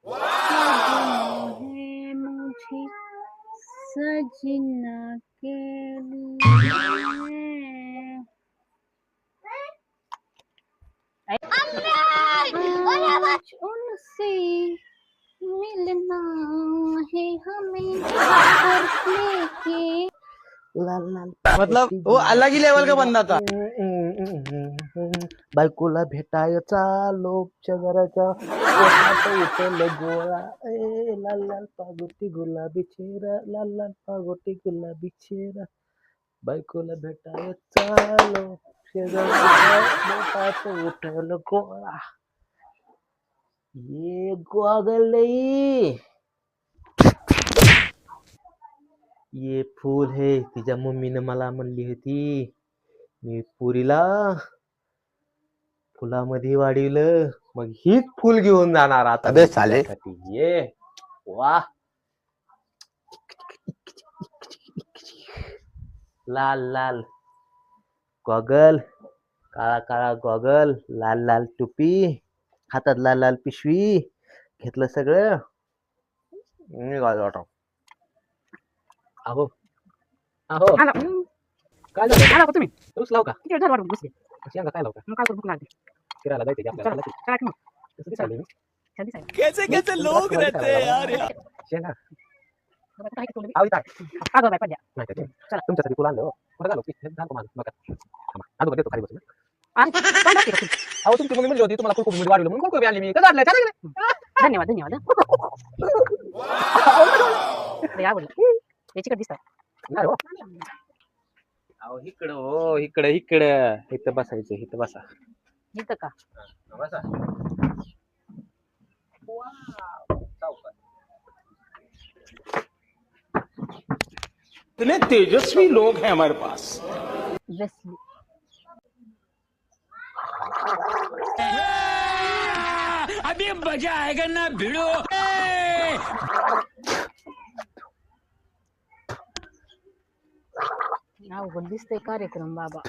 है मुझे सजना के लिए आज उनसे मिलना है हमें लेके लाल लाल मतलब वो अलग ही लेवल का बंदा था। बायकोला भेटाय चालो शेजाऱ्याच्या पोटात उठल गोळा लाल लाल पागोटी गुलाबी चेहरा लाल लाल पागोटी गुलाबी चेहरा बायकोला भेटाय चालो शेजाऱ्याच्या पोटात उठल गोळा ये गोगलई ये फूल है तिच्या मम्मीने मला म्हणली होती मी पुरीला फुलामध्ये वाढवलं मग हीच फुल घेऊन जाणार आता अबे साले. तिच्यासाठी. ये वा लाल लाल गॉगल काळा काळा गॉगल लाल लाल टोपी हातात लाल लाल पिशवी घेतलं सगळं निघालो आता. अहो अहो काय झालं आला का तुम्ही तूच लाव का किती वेळ झाला वाटून बसले शेंगा काय लाव का मग काय करू भूक लागली फिरायला जायचं की आपल्याला चला चला की मग कसं दिसायलंय मी? जल्दी साहेब कैसे कैसे लोग रहते हैं यार शेंगा बघा कुठं आहे की तोंड बी? आवी टाक पागल बाई पद्या नाही तर चला. तुमच्यासाठी फुलं आणलं हो. बरं झालं की हे झालं माझं बघा थांबा आजोबा देतो खाली बसून आणि तोंड असते का तुमचं? अहो तुमची मम्मी म्हणली होती तुम्हाला फुलकोबी मीठ वाढवलं म्हणून फुलकोबी आणली मी कसं आणलं छान आहे की नाही? धन्यवाद धन्यवाद लय आवडलं याची कधी दिसतात नाही हो. अहो इकडं हो इकडं इकडं इथं बसायचं इथं बसा इथं का बसा इतने तेजस्वी लोग हैं हमारे पास। वेस्ली अभी मजा आएगा ना भिड़ो। अवघड दिसतंय कार्यक्रम बाबा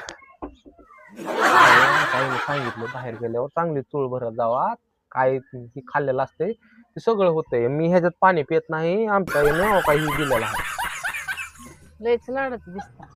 काही सांगितलं बाहेर गेल्यावर चांगली चूळ भरत जावा काय ही खाल्लेलं असते ते सगळं होतंय मी ह्याच्यात पाणी पित नाही आमच्या काही दिलेलं आहे लयच लाडत दिसतात